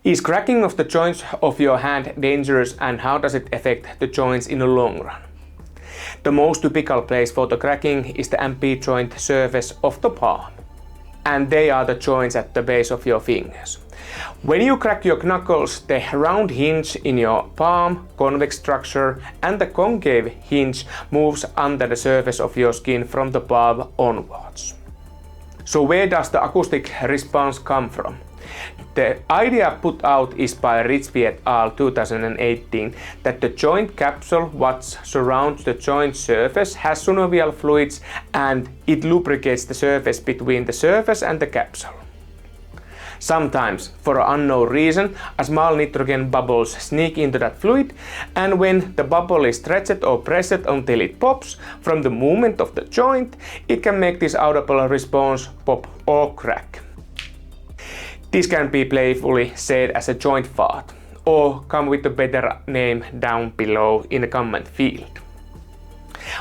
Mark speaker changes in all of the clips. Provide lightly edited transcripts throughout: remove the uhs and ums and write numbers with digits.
Speaker 1: Is cracking of the joints of your hand dangerous, and how does it affect the joints in the long run? The most typical place for the cracking is the MP joint surface of the palm, and they are the joints at the base of your fingers. When you crack your knuckles, the round hinge in your palm, convex structure, and the concave hinge moves under the surface of your skin from the palm onwards. So where does the acoustic response come from? The idea put out is by Repetive et al. 2018 that the joint capsule what surrounds the joint surface has synovial fluids and it lubricates the surface between the surface and the capsule. Sometimes, for an unknown reason, a small nitrogen bubbles sneak into that fluid, and when the bubble is stretched or pressed until it pops from the movement of the joint, it can make this audible response pop or crack. This can be playfully said as a joint fart, or come with a better name down below in the comment field.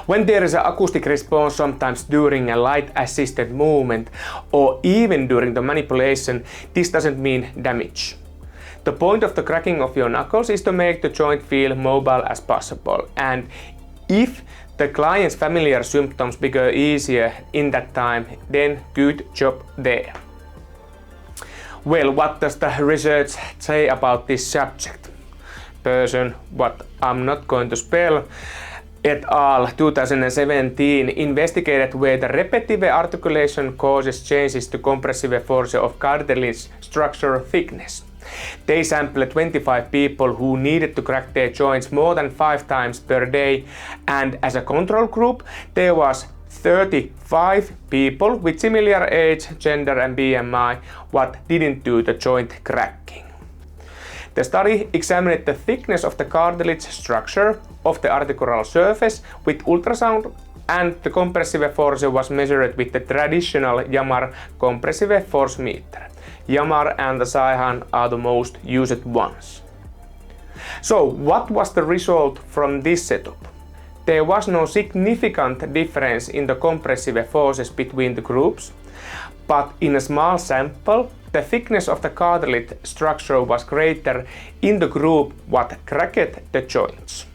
Speaker 1: When there is an acoustic response, sometimes during a light assisted movement or even during the manipulation, this doesn't mean damage. The point of the cracking of your knuckles is to make the joint feel mobile as possible, and if the client's familiar symptoms become easier in that time, then good job there. Well, what does the research say about this subject? Person, what I'm not going to spell, et al. 2017 investigated whether repetitive articulation causes changes to compressive force of cartilage structure thickness. They sampled 25 people who needed to crack their joints more than 5 times per day, and as a control group there was 35 people with similar age, gender and BMI what didn't do the joint cracking. The study examined the thickness of the cartilage structure of the articular surface with ultrasound, and the compressive force was measured with the traditional Yamar compressive force meter. Yamar and the Sakkinen are the most used ones. So what was the result from this setup? There was no significant difference in the compressive forces between the groups, but in a small sample, the thickness of the cartilage structure was greater in the group what cracked the joints.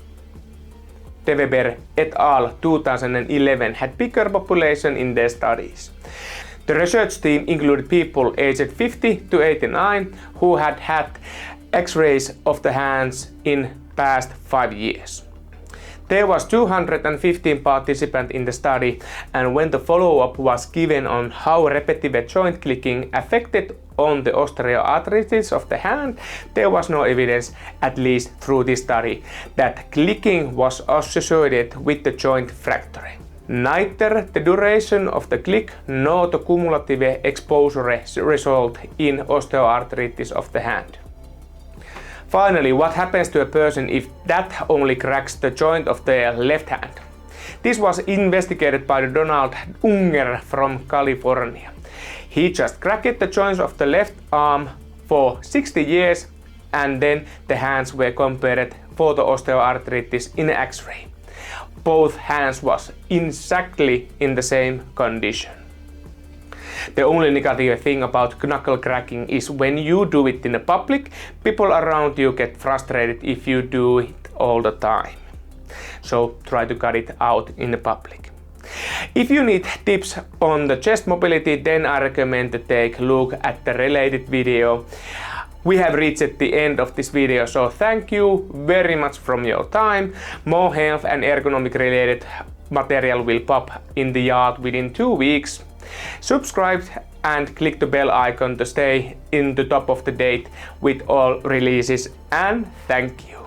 Speaker 1: De Weber et al. 2011 had bigger population in their studies. The research team included people aged 50 to 89 who had had X-rays of the hands in past 5 years. There was 215 participants in the study, and when the follow-up was given on how repetitive joint clicking affected on the osteoartritis of the hand, there was no evidence, at least through this study, that clicking was associated with the joint fracture. Neither the duration of the click nor the cumulative exposure result in osteoartritis of the hand. Finally, what happens to a person if that only cracks the joint of their left hand? This was investigated by Donald Unger from California. He just cracked the joints of the left arm for 60 years, and then the hands were compared for the osteoartritis in X-ray. Both hands was exactly in the same condition. The only negative thing about knuckle cracking is when you do it in the public, people around you get frustrated if you do it all the time. So try to cut it out in the public. If you need tips on the chest mobility, then I recommend to take a look at the related video. We have reached the end of this video, so thank you very much from your time. More health and ergonomic related material will pop in the yard within 2 weeks. Subscribe and click the bell icon to stay in the top of the date with all releases, and thank you.